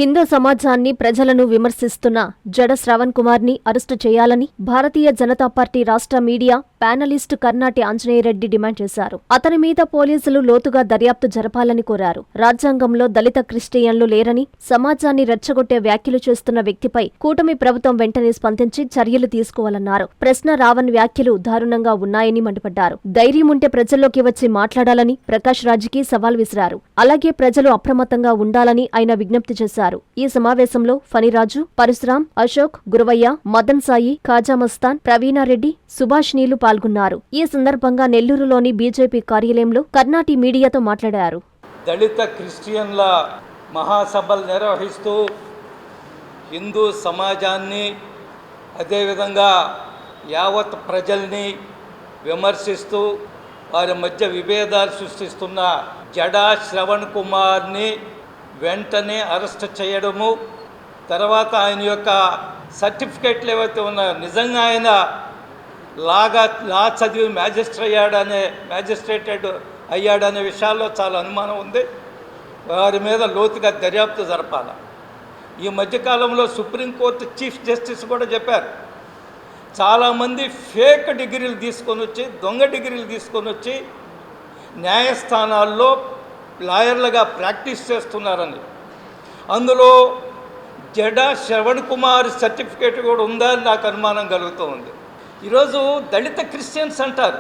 హిందూ సమాజాన్ని ప్రజలను విమర్శిస్తున్న జడ శ్రవణ్ కుమార్ని అరెస్టు చేయాలని భారతీయ జనతా పార్టీ రాష్ట్ర మీడియా ప్యానలిస్టు కర్నాటి ఆంజనేయరెడ్డి డిమాండ్ చేశారు. అతని మీద పోలీసులు లోతుగా దర్యాప్తు జరపాలని కోరారు. రాజ్యాంగంలో దళిత క్రిస్టియన్లు లేరని, సమాజాన్ని రెచ్చగొట్టే వ్యాఖ్యలు చేస్తున్న వ్యక్తిపై కూటమి ప్రభుత్వం వెంటనే స్పందించి చర్యలు తీసుకోవాలన్నారు. ప్రశ్న రావణ్ వ్యాఖ్యలు దారుణంగా ఉన్నాయని మండిపడ్డారు. ధైర్యం ఉంటే ప్రజల్లోకి వచ్చి మాట్లాడాలని ప్రకాష్ రాజ్కి సవాల్ విసిరారు. అలాగే ప్రజలు అప్రమత్తంగా ఉండాలని ఆయన విజ్ఞప్తి చేశారు. ఈ సమావేశంలో ఫణిరాజు, పరశురాం, అశోక్, గురవయ్య, మదన్ సాయి, ఖాజా మస్తాన్, ప్రవీణారెడ్డి, సుభాష్ నీలు పాల్గొన్నారు. ఈ సందర్భంగా నెల్లూరులోని బీజేపీ కార్యాలయంలో కర్నాటి మీడియాతో మాట్లాడారు. దళిత క్రిస్టియన్ల మహాసభలు నిర్వహిస్తూ హిందూ సమాజాన్ని, అదేవిధంగా యావత్ ప్రజల్ని విమర్శిస్తూ వారి మధ్య విభేదాలు సృష్టిస్తున్న జడా శ్రవణ్ కుమార్ని వెంటనే అరెస్ట్ చేయడము, తర్వాత ఆయన యొక్క సర్టిఫికేట్లు ఏవైతే ఉన్నాయో నిజంగా ఆయన లా చదివి మ్యాజిస్ట్రేటెడ్ అయ్యాడనే విషయాల్లో చాలా అనుమానం ఉంది. వారి మీద లోతుగా దర్యాప్తు జరపాలి. ఈ మధ్యకాలంలో సుప్రీంకోర్టు చీఫ్ జస్టిస్ కూడా చెప్పారు, చాలామంది ఫేక్ డిగ్రీలు తీసుకొని వచ్చి, దొంగ డిగ్రీలు తీసుకొని వచ్చి న్యాయస్థానాల్లో లాయర్లుగా ప్రాక్టీస్ చేస్తున్నారని. అందులో జడా శ్రవణ్ కుమార్ సర్టిఫికేట్ కూడా ఉందని నాకు అనుమానం కలుగుతూ ఉంది. ఈరోజు దళిత క్రిస్టియన్స్ అంటారు,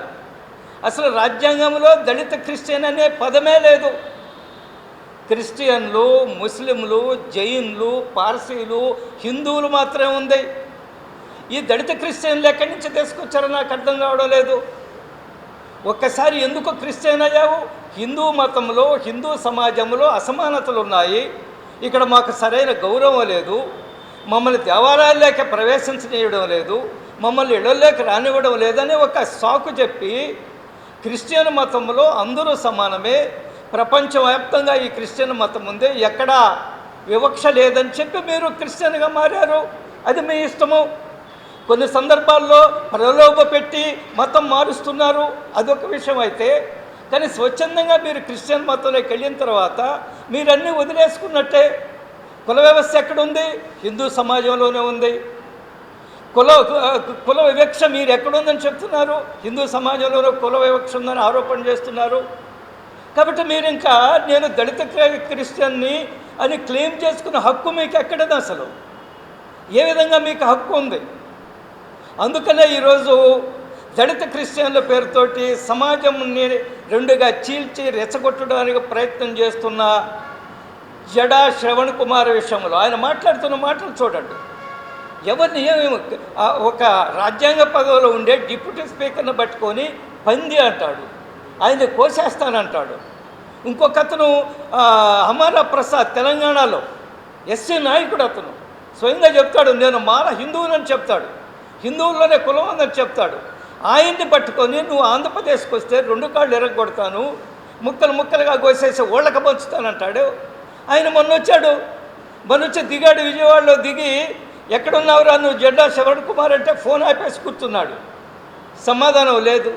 అసలు రాజ్యాంగంలో దళిత క్రిస్టియన్ అనే పదమే లేదు. క్రిస్టియన్లు, ముస్లింలు, జైన్లు, పార్సీలు, హిందువులు మాత్రమే ఉంది. ఈ దళిత క్రిస్టియన్లు ఎక్కడి నుంచి తీసుకొచ్చారో నాకు అర్థం కావడం లేదు. ఒక్కసారి ఎందుకు క్రిస్టియన్ అయ్యావు? హిందూ మతంలో, హిందూ సమాజంలో అసమానతలు ఉన్నాయి, ఇక్కడ మాకు సరైన గౌరవం లేదు, మమ్మల్ని దేవాలయాల్లోకి ప్రవేశించనీయడం లేదు, మమ్మల్ని ఇళ్లలోకి రానివ్వడం లేదని ఒక సాకు చెప్పి క్రిస్టియన్ మతంలో అందరూ సమానమే, ప్రపంచవ్యాప్తంగా ఈ క్రిస్టియన్ మతం ఉంది, ఎక్కడా వివక్ష లేదని చెప్పి మీరు క్రిస్టియన్గా మారారు. అది మీ ఇష్టము. కొన్ని సందర్భాల్లో ప్రలోభ పెట్టి మతం మారుస్తున్నారు, అదొక విషయం అయితే, కానీ స్వచ్ఛందంగా మీరు క్రిస్టియన్ మతంలోకి వెళ్ళిన తర్వాత మీరన్నీ వదిలేసుకున్నట్టే. కుల వ్యవస్థ ఎక్కడుంది? హిందూ సమాజంలోనే ఉంది. కుల వివక్ష మీరు ఎక్కడుందని చెప్తున్నారు? హిందూ సమాజంలో కుల వివక్ష ఉందని ఆరోపణ చేస్తున్నారు. కాబట్టి మీరు ఇంకా నేను దళిత క్రిస్టియన్ని అని క్లెయిమ్ చేసుకున్న హక్కు మీకు ఎక్కడది? అసలు ఏ విధంగా మీకు హక్కు ఉంది? అందుకనే ఈరోజు దళిత క్రిస్టియన్ల పేరుతోటి సమాజంని రెండుగా చీల్చి రెచ్చగొట్టడానికి ప్రయత్నం చేస్తున్న జడా శ్రవణ్ కుమార్ విషయంలో ఆయన మాట్లాడుతున్న మాటలు చూడండి. ఎవరిని ఒక రాజ్యాంగ పదవిలో ఉండే డిప్యూటీ స్పీకర్ని పట్టుకొని పంది అంటాడు, ఆయన్ని కోసేస్తానంటాడు. ఇంకొక అతను అమరా ప్రసాద్ తెలంగాణలో ఎస్సీ నాయకుడు, అతను స్వయంగా చెప్తాడు నేను హిందువులని చెప్తాడు, హిందువుల్లోనే కులం ఉందని చెప్తాడు. ఆయన్ని పట్టుకొని నువ్వు ఆంధ్రప్రదేశ్కి వస్తే 2 కాళ్ళు ఎరగొడతాను, ముక్కలు ముక్కలుగా కోసేసి ఓళ్ళకి పంచుతానంటాడు. ఆయన మొన్న వచ్చి దిగాడు, విజయవాడలో దిగి ఎక్కడున్నావురా నువ్వు జడా శ్రవణ్ కుమార్ అంటే ఫోన్ ఆపేసి కూర్చున్నాడు, సమాధానం లేదు.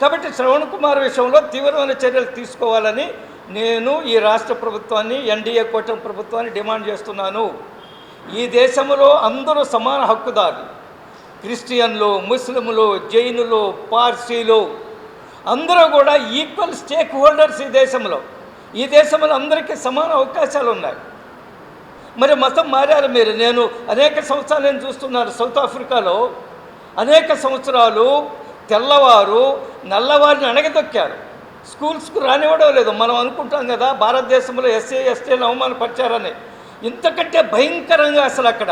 కాబట్టి శ్రవణ్ కుమార్ విషయంలో తీవ్రమైన చర్యలు తీసుకోవాలని నేను ఈ రాష్ట్ర ప్రభుత్వాన్ని, ఎన్డీఏ కూటమి ప్రభుత్వాన్ని డిమాండ్ చేస్తున్నాను. ఈ దేశంలో అందరూ సమాన హక్కుదారులు, క్రిస్టియన్లు, ముస్లింలు, జైనులు, పార్సీలు అందరూ కూడా ఈక్వల్ స్టేక్ హోల్డర్స్ ఈ దేశంలో అందరికీ సమాన అవకాశాలు ఉన్నాయి. మరి మతం మారారు మీరు. నేను అనేక సంవత్సరాలు నేను చూస్తున్నాను, సౌత్ ఆఫ్రికాలో అనేక సంవత్సరాలు తెల్లవారు నల్లవారిని అణగదొక్కారు, స్కూల్స్కు రానివ్వడం లేదు. మనం అనుకుంటాం కదా భారతదేశంలో ఎస్సీ ఎస్టీలను అవమానపరిచారని, ఇంతకంటే భయంకరంగా అసలు అక్కడ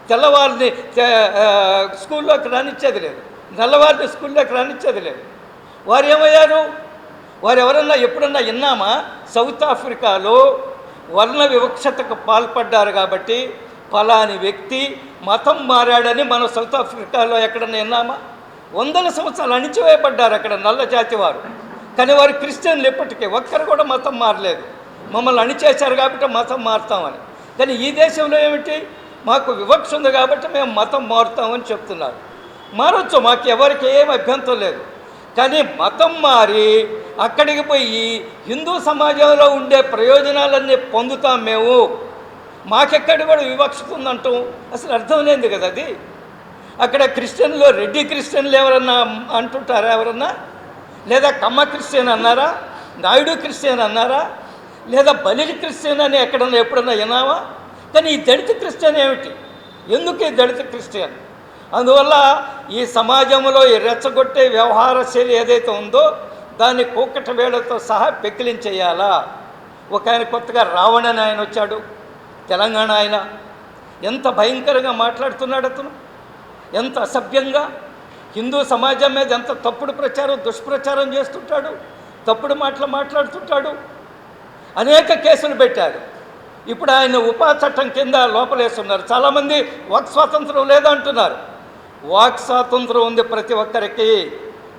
తెల్లవారిని స్కూల్లోకి రానిచ్చేది లేదు, నల్లవారిని స్కూల్లోకి రానిచ్చేది లేదు. వారు ఏమయ్యారు? వారు ఎవరన్నా ఎప్పుడన్నా విన్నామా? సౌత్ ఆఫ్రికాలో వర్ణ వివక్షతకు పాల్పడ్డారు కాబట్టి ఫలాని వ్యక్తి మతం మారాడని మనం సౌత్ ఆఫ్రికాలో ఎక్కడన్నా విన్నామా? 100 సంవత్సరాలు అణిచివేయబడ్డారు అక్కడ నల్ల జాతి వారు. కానీ వారు క్రిస్టియన్లు ఎప్పటికీ ఒక్కరు కూడా మతం మారలేదు. మమ్మల్ని అణిచేశారు కాబట్టి మతం మారుతామని. కానీ ఈ దేశంలో ఏమిటి? మాకు వివక్ష ఉంది కాబట్టి మేము మతం మారుతామని చెప్తున్నారు. మారొచ్చు, మాకు ఎవరికి ఏం అభ్యంతరం లేదు. కానీ మతం మారి అక్కడికి పోయి హిందూ సమాజంలో ఉండే ప్రయోజనాలన్నీ పొందుతాం మేము, మాకెక్కడ కూడా వివక్షత ఉందంటాం అసలు అర్థం లేదు కదా అది. అక్కడ క్రిస్టియన్లో రెడ్డి క్రిస్టియన్లు ఎవరన్నా అంటుంటారా ఎవరన్నా? లేదా కమ్మ క్రిస్టియన్ అన్నారా? నాయుడు క్రిస్టియన్ అన్నారా? లేదా బలిజ క్రిస్టియన్ అని ఎప్పుడన్నా విన్నావా? కానీ ఈ దళిత క్రిస్టియన్ ఏమిటి? ఎందుకు ఈ దళిత క్రిస్టియన్? అందువల్ల ఈ సమాజంలో ఈ రెచ్చగొట్టే వ్యవహార శైలి ఏదైతే ఉందో దాన్ని కూకట వేళతో సహా పెకిలించేయాలా. ఒక ఆయన కొత్తగా రావణ్ అని ఆయన వచ్చాడు, తెలంగాణ ఆయన. ఎంత భయంకరంగా మాట్లాడుతున్నాడు అతను, ఎంత అసభ్యంగా హిందూ సమాజం మీద ఎంత తప్పుడు ప్రచారం దుష్ప్రచారం చేస్తుంటాడు, తప్పుడు మాటలు మాట్లాడుతుంటాడు. అనేక కేసులు పెట్టారు. ఇప్పుడు ఆయన ఉపా చట్టం కింద లోపలేస్తున్నారు. చాలామంది వాక్ స్వాతంత్రం లేదంటున్నారు. వాక్ స్వాతంత్రం ఉంది ప్రతి ఒక్కరికి,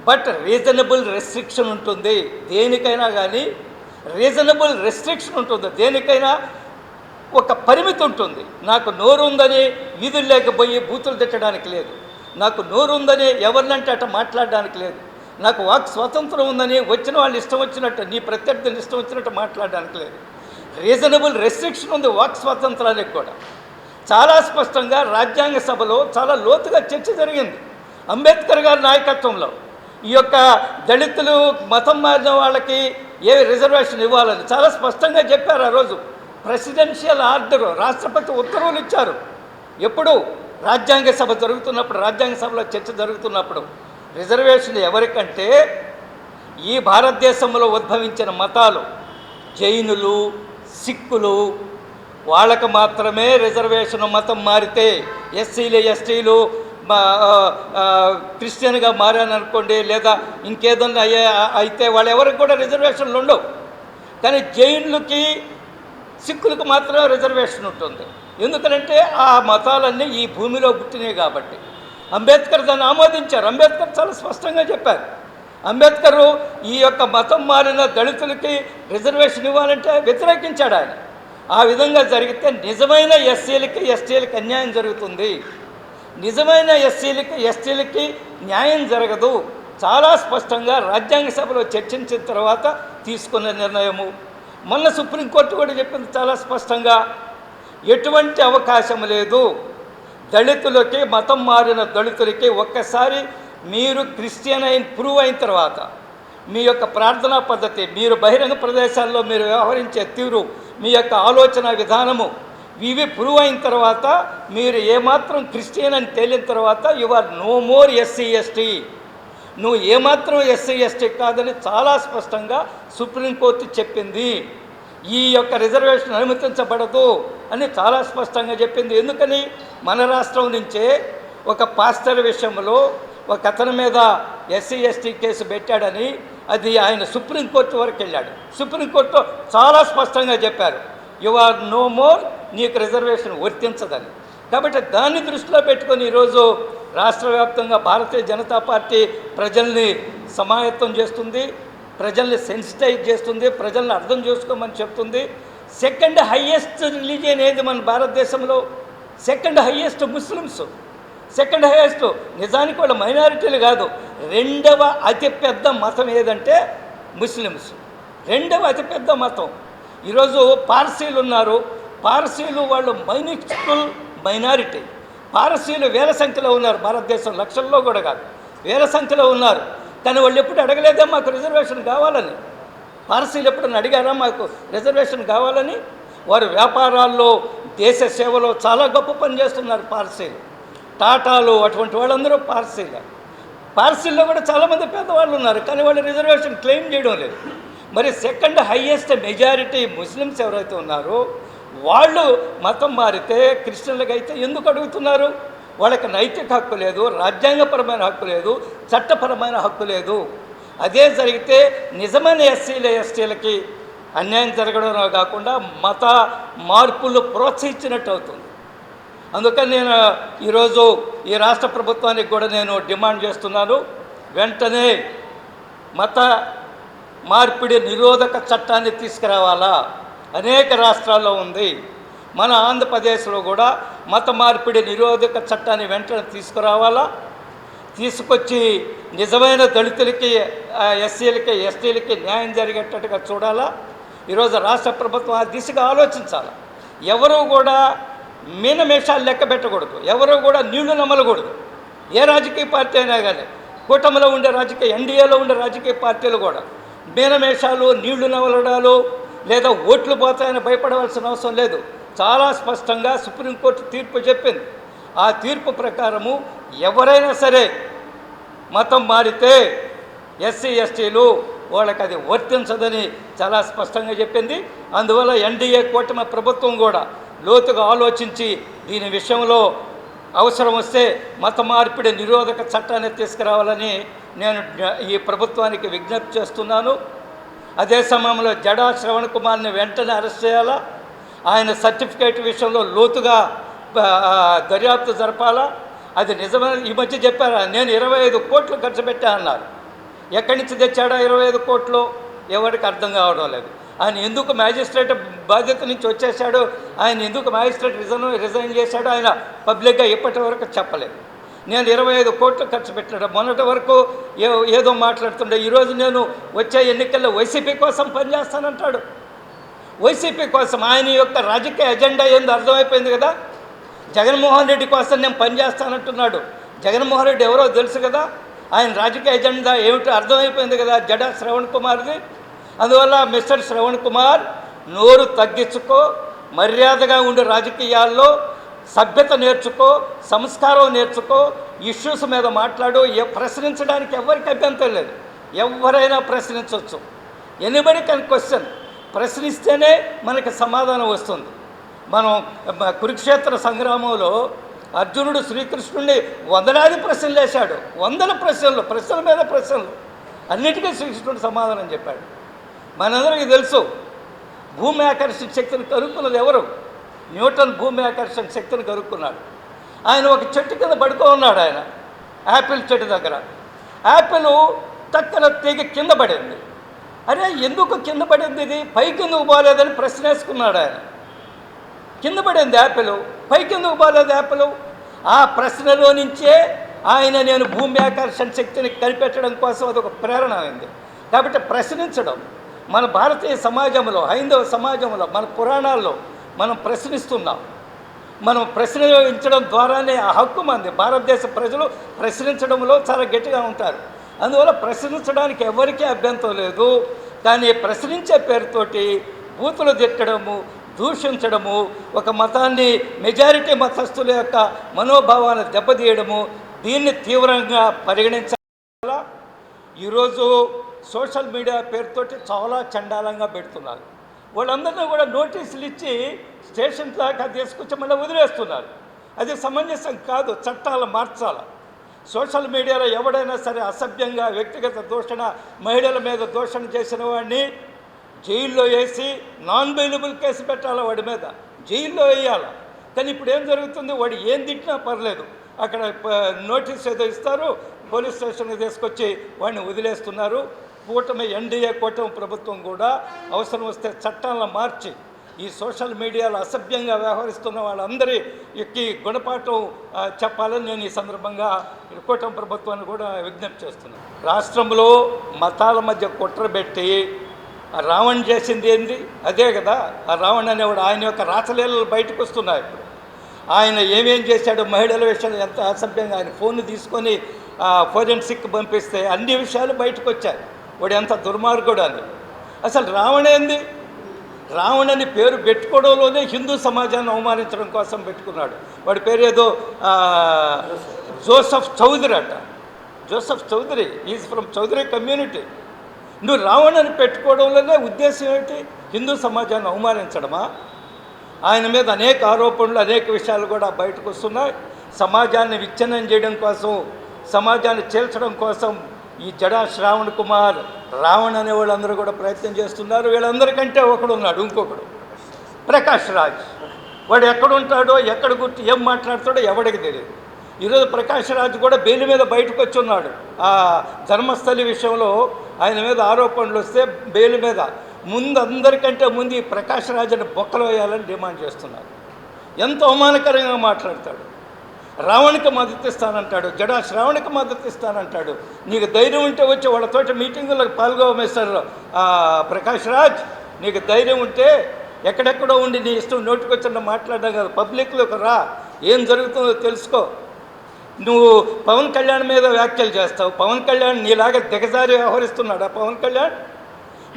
బట్ రీజనబుల్ రెస్ట్రిక్షన్ ఉంటుంది. దేనికైనా కానీ రీజనబుల్ రెస్ట్రిక్షన్ ఉంటుంది. దేనికైనా ఒక పరిమితి ఉంటుంది. నాకు నోరు ఉందని వీధులు లేకపోయి బూతులు తిట్టడానికి లేదు. నాకు నోరు ఉందని ఎవరినంటే అట్ట మాట్లాడడానికి లేదు. నాకు వాక్ స్వాతంత్రం ఉందని వచ్చిన వాళ్ళు ఇష్టం వచ్చినట్టు, నీ ప్రత్యర్థులు ఇష్టం వచ్చినట్టు మాట్లాడడానికి లేదు. రీజనబుల్ రెస్ట్రిక్షన్ ఉంది వాక్ స్వాతంత్రానికి కూడా. చాలా స్పష్టంగా రాజ్యాంగ సభలో చాలా లోతుగా చర్చ జరిగింది. అంబేద్కర్ గారి నాయకత్వంలో ఈ యొక్క దళితులు మతం మారిన వాళ్ళకి ఏ రిజర్వేషన్ ఇవ్వాలని చాలా స్పష్టంగా చెప్పారు. ఆ రోజు ప్రెసిడెన్షియల్ ఆర్డరు, రాష్ట్రపతి ఉత్తర్వులు ఇచ్చారు. ఎప్పుడు రాజ్యాంగ సభ జరుగుతున్నప్పుడు, రాజ్యాంగ సభలో చర్చ జరుగుతున్నప్పుడు రిజర్వేషన్ ఎవరికంటే ఈ భారతదేశంలో ఉద్భవించిన మతాలు జైనులు, సిక్కులు, వాళ్ళకు మాత్రమే రిజర్వేషన్. మతం మారితే ఎస్సీలు, ఎస్టీలు క్రిస్టియన్గా మారాననుకోండి, లేదా ఇంకేదన్నా అయితే వాళ్ళు ఎవరికి కూడా రిజర్వేషన్లు ఉండవు. కానీ జైన్లకి, సిక్కులకు మాత్రమే రిజర్వేషన్ ఉంటుంది. ఎందుకంటే ఆ మతాలన్నీ ఈ భూమిలో పుట్టినాయి కాబట్టి. అంబేద్కర్ దాన్ని ఆమోదించారు. అంబేద్కర్ చాలా స్పష్టంగా చెప్పారు. అంబేద్కర్ ఈ యొక్క మతం మారిన దళితులకి రిజర్వేషన్ ఇవ్వాలంటే వ్యతిరేకించాడు ఆయన. ఆ విధంగా జరిగితే నిజమైన ఎస్సీలకి, ఎస్టీలకి అన్యాయం జరుగుతుంది. నిజమైన ఎస్సీలకి, ఎస్టీలకి న్యాయం జరగదు. చాలా స్పష్టంగా రాజ్యాంగ సభలో చర్చించిన తర్వాత తీసుకున్న నిర్ణయము. మొన్న సుప్రీంకోర్టు కూడా చెప్పింది చాలా స్పష్టంగా, ఎటువంటి అవకాశం లేదు దళితులకి, మతం మారిన దళితులకి. ఒక్కసారి మీరు క్రిస్టియన్ ప్రూవ్ అయిన తర్వాత మీ యొక్క ప్రార్థనా పద్ధతి, మీరు బహిరంగ ప్రదేశాల్లో మీరు వ్యవహరించే తీరు, మీ యొక్క ఆలోచన విధానము, ఇవి ప్రూవ్ అయిన తర్వాత, మీరు ఏమాత్రం క్రిస్టియన్ అని తేలిన తర్వాత you are no more SC ST. నువ్వు ఏమాత్రం ఎస్సీ ఎస్టీ కాదని చాలా స్పష్టంగా సుప్రీంకోర్టు చెప్పింది. ఈ యొక్క రిజర్వేషన్ అనుమతించబడదు అని చాలా స్పష్టంగా చెప్పింది. ఎందుకని? మన రాష్ట్రం నుంచే ఒక పాస్టర్ విషయంలో ఒక అతని మీద ఎస్సీ ఎస్టీ కేసు పెట్టాడని, అది ఆయన సుప్రీంకోర్టు వరకు వెళ్ళాడు. సుప్రీంకోర్టు చాలా స్పష్టంగా చెప్పారు, యు ఆర్ నో మోర్, నీకు రిజర్వేషన్ వర్తించదని. కాబట్టి దాన్ని దృష్టిలో పెట్టుకొని ఈరోజు రాష్ట్ర వ్యాప్తంగా భారతీయ జనతా పార్టీ ప్రజల్ని సమాయత్తం చేస్తుంది, ప్రజల్ని సెన్సిటైజ్ చేస్తుంది, ప్రజల్ని అర్థం చేసుకోమని చెప్తుంది. సెకండ్ హయ్యెస్ట్ రిలీజియన్ ఏది మన భారతదేశంలో? Second highest Muslims. Second highest, నిజానికి వాళ్ళ మైనారిటీలు కాదు, రెండవ అతిపెద్ద మతం ఏదంటే ముస్లిమ్స్. రెండవ అతిపెద్ద మతం. ఈరోజు పార్సీలు ఉన్నారు. పార్సీలు వాళ్ళు మైనిస్కుల్ మైనారిటీ. పార్సీలు వేల సంఖ్యలో ఉన్నారు భారతదేశం, లక్షల్లో కూడా కాదు, వేల సంఖ్యలో ఉన్నారు. కానీ వాళ్ళు ఎప్పుడు అడగలేదే మాకు రిజర్వేషన్ కావాలని. పార్సీలు ఎప్పుడన్నా అడిగారా మాకు రిజర్వేషన్ కావాలని? వారు వ్యాపారాల్లో, దేశ సేవలో చాలా గొప్ప పని చేస్తున్నారు పార్సీలు. టాటాలు, అటువంటి వాళ్ళందరూ పార్సీలు. పార్సీల్లో కూడా చాలామంది పేదవాళ్ళు ఉన్నారు, కానీ వాళ్ళు రిజర్వేషన్ క్లెయిమ్ చేయడం లేదు. మరి సెకండ్ హయ్యెస్ట్ మెజారిటీ ముస్లిమ్స్ ఎవరైతే ఉన్నారో వాళ్ళు మతం మారితే క్రిస్టియన్లకు అయితే ఎందుకు అడుగుతున్నారు? వాళ్ళకి నైతిక హక్కు లేదు, రాజ్యాంగపరమైన హక్కు లేదు, చట్టపరమైన హక్కు లేదు. అదే జరిగితే నిజమైన ఎస్సీలు, ఎస్టీలకి అన్యాయం జరగడం కాకుండా మత మార్పులు ప్రోత్సహించినట్టు అవుతుంది. అందుకని నేను ఈరోజు ఈ రాష్ట్ర ప్రభుత్వానికి కూడా నేను డిమాండ్ చేస్తున్నాను, వెంటనే మత మార్పిడి నిరోధక చట్టాన్ని తీసుకురావాలా. అనేక రాష్ట్రాల్లో ఉంది. మన ఆంధ్రప్రదేశ్లో కూడా మత మార్పిడి నిరోధక చట్టాన్ని వెంటనే తీసుకురావాలా. తీసుకొచ్చి నిజమైన దళితులకి, ఎస్సీలకి, ఎస్టీలకి న్యాయం జరిగేటట్టుగా చూడాలా. ఈరోజు రాష్ట్ర ప్రభుత్వం ఆ దిశగా ఆలోచించాలి. ఎవరు కూడా మీనమేషాలు లెక్క పెట్టకూడదు, ఎవరు కూడా నీళ్లు నమ్మలకూడదు. ఏ రాజకీయ పార్టీ అయినా కానీ, కూటమిలో ఉండే ఎన్డీఏలో ఉండే రాజకీయ పార్టీలు కూడా మీనమేషాలు, నీళ్లు నవలడాలు లేదా ఓట్లు పోతాయని భయపడవలసిన అవసరం లేదు. చాలా స్పష్టంగా సుప్రీంకోర్టు తీర్పు చెప్పింది. ఆ తీర్పు ప్రకారము ఎవరైనా సరే మతం మారితే ఎస్సీ ఎస్టీలు వాళ్ళకి అది వర్తించదని చాలా స్పష్టంగా చెప్పింది. అందువల్ల ఎన్డీఏ కూటమి ప్రభుత్వం కూడా లోతుగా ఆలోచించి దీని విషయంలో అవసరం వస్తే మత మార్పిడి నిరోధక చట్టాన్ని తీసుకురావాలని నేను ఈ ప్రభుత్వానికి విజ్ఞప్తి చేస్తున్నాను. అదే సమయంలో జడా శ్రవణ్ కుమార్ని వెంటనే అరెస్ట్ చేయాలా, ఆయన సర్టిఫికేట్ విషయంలో లోతుగా దర్యాప్తు జరపాలా. అది నిజమైన ఈ మధ్య చెప్పారా, నేను 25 కోట్లు ఖర్చు పెట్టా అన్నారు. ఎక్కడి నుంచి తెచ్చాడా 25 కోట్లు? ఎవరికి అర్థం కావడం లేదు. ఆయన ఎందుకు మ్యాజిస్ట్రేట్ బాధ్యత నుంచి వచ్చేసాడు, ఆయన ఎందుకు మ్యాజిస్ట్రేట్ రిజైన్ చేశాడో ఆయన పబ్లిక్గా ఇప్పటి వరకు చెప్పలేదు. నేను 25 కోట్లు ఖర్చు పెట్టాడు. మొన్నటి వరకు ఏదో మాట్లాడుతుండే, ఈరోజు నేను వచ్చే ఎన్నికల్లో వైసీపీ కోసం పనిచేస్తానంటాడు. వైసీపీ కోసం ఆయన యొక్క రాజకీయ ఎజెండా ఏందో అర్థమైపోయింది కదా. జగన్మోహన్ రెడ్డి కోసం నేను పనిచేస్తానంటున్నాడు. జగన్మోహన్ రెడ్డి ఎవరో తెలుసు కదా, ఆయన రాజకీయ ఎజెండా ఏమిటో అర్థమైపోయింది కదా జడా శ్రవణ్ కుమార్ది. అందువల్ల మిస్టర్ శ్రవణ్ కుమార్ నోరు తగ్గించుకో, మర్యాదగా ఉండే రాజకీయాల్లో సభ్యత నేర్చుకో, సంస్కారం నేర్చుకో, ఇష్యూస్ మీద మాట్లాడు. ప్రశ్నించడానికి ఎవరికి అభ్యంతరం లేదు, ఎవరైనా ప్రశ్నించవచ్చు. Anybody can question. ప్రశ్నిస్తేనే మనకి సమాధానం వస్తుంది. మనం కురుక్షేత్ర సంగ్రామంలో అర్జునుడు శ్రీకృష్ణుడిని వందలాది ప్రశ్నలు వేశాడు, వందల ప్రశ్నల మీద ప్రశ్నలు, అన్నిటికీ శ్రీకృష్ణుడు సమాధానం చెప్పాడు. మనందరికీ తెలుసు భూమి ఆకర్షణ శక్తిని కనుక్కున్నది ఎవరు? న్యూటన్ భూమి ఆకర్షణ శక్తిని కనుక్కున్నాడు. ఆయన ఒక చెట్టు కింద పడుకో ఉన్నాడు, ఆయన యాపిల్ చెట్టు దగ్గర. యాపిల్ టక్కన తెగి కింద పడింది. అరే ఎందుకు కింద పడింది, ఇది పైకి ఎందుకు పోలేదని ప్రశ్న వేసుకున్నాడు ఆయన. కింద పడింది యాపిల్, పైకి ఎందుకు పోలేదు యాపిల్? ఆ ప్రశ్నలో నుంచే ఆయన నేను భూమి ఆకర్షణ శక్తిని కనిపెట్టడం కోసం అదొక ప్రేరణ అయింది. కాబట్టి ప్రశ్నించడం మన భారతీయ సమాజంలో, హైందవ సమాజంలో, మన పురాణాల్లో మనం ప్రశ్నిస్తున్నాం. మనం ప్రశ్నించడం ద్వారానే ఆ హక్కు మంది. భారతదేశ ప్రజలు ప్రశ్నించడంలో చాలా గట్టిగా ఉంటారు. అందువల్ల ప్రశ్నించడానికి ఎవరికీ అభ్యంతరం లేదు. కానీ ప్రశ్నించే పేరుతోటి బూతులు తిట్టడము, దూషించడము, ఒక మతాన్ని మెజారిటీ మతస్థుల యొక్క మనోభావాన్ని దెబ్బతీయడము, దీన్ని తీవ్రంగా పరిగణించాలా. ఈరోజు సోషల్ మీడియా పేరుతోటి చాలా చండాలంగా పెడుతున్నారు. వాళ్ళందరినీ కూడా నోటీసులు ఇచ్చి స్టేషన్ దాకా తీసుకొచ్చి మళ్ళీ వదిలేస్తున్నారు. అది సమంజసం కాదు, చట్టాలు మార్చాలి. సోషల్ మీడియాలో ఎవడైనా సరే అసభ్యంగా వ్యక్తిగత దూషణ, మహిళల మీద దూషణ చేసిన వాడిని జైల్లో వేసి నాన్ బెయిలబుల్ కేసు పెట్టాలి, వాడి మీద జైల్లో వేయాలి. కానీ ఇప్పుడు ఏం జరుగుతుంది, వాడు ఏం తిట్టినా పర్లేదు, అక్కడ నోటీస్ ఏదో ఇస్తారు, పోలీస్ స్టేషన్కి తీసుకొచ్చి వాడిని వదిలేస్తున్నారు. ఎన్డీఏ కూటమి ప్రభుత్వం కూడా అవసరం వస్తే చట్టాలను మార్చి ఈ సోషల్ మీడియాలో అసభ్యంగా వ్యవహరిస్తున్న వాళ్ళందరికీ గుణపాఠం చెప్పాలని నేను ఈ సందర్భంగా కూటమి ప్రభుత్వాన్ని కూడా విజ్ఞప్తి చేస్తున్నాను. రాష్ట్రంలో మతాల మధ్య కుట్రబెట్టి రావణ్ చేసింది ఏంది? అదే కదా. ఆ రావణ్ అనేవాడు ఆయన యొక్క రాసలీలలు బయటకు వస్తున్నాయి. ఇప్పుడు ఆయన ఏమేం చేశాడు, మహిళల విషయంలో ఎంత అసభ్యంగా ఆయన ఫోన్ తీసుకొని ఫోరెన్సిక్ పంపిస్తే అన్ని విషయాలు బయటకు వచ్చాయి. వాడు ఎంత దుర్మార్గుడు అని. అసలు రావణేంది? రావణని పేరు పెట్టుకోవడంలోనే హిందూ సమాజాన్ని అవమానించడం కోసం పెట్టుకున్నాడు. వాడి పేరు ఏదో జోసఫ్ చౌదరి అట. Joseph Chowdary is from Chowdary community. నువ్వు రావణని పెట్టుకోవడంలోనే ఉద్దేశం ఏంటి? హిందూ సమాజాన్ని అవమానించడమా? ఆయన మీద అనేక ఆరోపణలు, అనేక విషయాలు కూడా బయటకు వస్తున్నాయి. సమాజాన్ని విచ్ఛిన్నం చేయడం కోసం, సమాజాన్ని చీల్చడం కోసం ఈ జడా శ్రావణ్ కుమార్, రావణ్ అనే వాళ్ళందరూ కూడా ప్రయత్నం చేస్తున్నారు. వీళ్ళందరికంటే ఒకడున్నాడు, ఇంకొకడు ప్రకాష్ రాజ్. వాడు ఎక్కడుంటాడో, ఎక్కడ గుర్తు ఏం మాట్లాడతాడో ఎవడికి తెలియదు. ఈరోజు ప్రకాష్ రాజ్ కూడా బెయిల్ మీద బయటకు వచ్చి ఉన్నాడు. ఆ ధర్మస్థలి విషయంలో ఆయన మీద ఆరోపణలు వస్తే బెయిల్ మీద ముందు అందరికంటే ముందు ఈ ప్రకాష్ రాజుని బొక్కలు వేయాలని డిమాండ్ చేస్తున్నారు. ఎంత అవమానకరంగా మాట్లాడతాడు. రావణ్కి మద్దతు ఇస్తానంటాడు, జడా శ్రావణ్కి మద్దతు ఇస్తానంటాడు. నీకు ధైర్యం ఉంటే వచ్చి వాళ్ళతోటి మీటింగులకు పాల్గొ మిస్టర్ ప్రకాష్ రాజ్. నీకు ధైర్యం ఉంటే ఎక్కడెక్కడో ఉండి నీ ఇష్టం నోటికొచ్చిన మాట్లాడడం కాదు, పబ్లిక్లోకి రా, ఏం జరుగుతుందో తెలుసుకో. నువ్వు పవన్ కళ్యాణ్ మీద వ్యాఖ్యలు చేస్తావు. పవన్ కళ్యాణ్ నీలాగా దిగజారి వ్యవహరిస్తున్నాడా పవన్ కళ్యాణ్?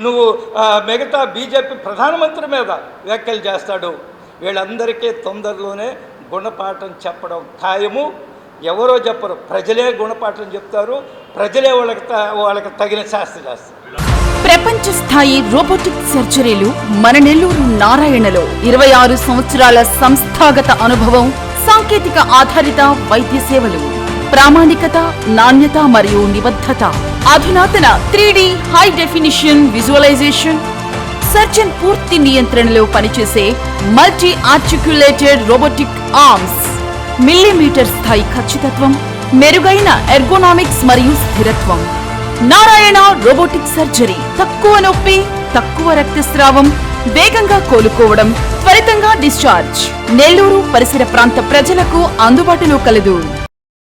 నువ్వు మిగతా బీజేపీ ప్రధానమంత్రి మీద వ్యాఖ్యలు చేస్తాడు. వీళ్ళందరికీ తొందరలోనే గుణపాఠం చెప్పడం ఖాయము. ఎవరో చెప్పరు, ప్రజలే గుణపాఠం చెప్తారు, ప్రజలే వాళ్ళకి తగిన శాస్త్ర చేస్తారు. ప్రపంచ స్థాయి రోబోటిక్ సర్జరీలు మన నెల్లూరు నారాయణలో 26 సంవత్సరాల సంస్థాగత అనుభవం, సాంకేతిక ఆధారిత వైద్య సేవలు, ప్రామాణికత, నాణ్యత మరియు నిబద్ధత, అధునాతన 3D high definition visualisation, surgeon పూర్తి నియంత్రణలో పనిచేసే multi articulated robotic arms, millimetre స్థాయి ఖచ్చితత్వం, మెరుగైన ఎర్గోనామిక్స్ మరియు స్థిరత్వం. Narayana robotic surgery. తక్కువ నొప్పి, తక్కువ రక్తస్రావం, వేగంగా కోలుకోవడం, త్వరితంగా డిశ్చార్జ్. నెల్లూరు పరిసర ప్రాంత ప్రజలకు అందుబాటులో కలదు.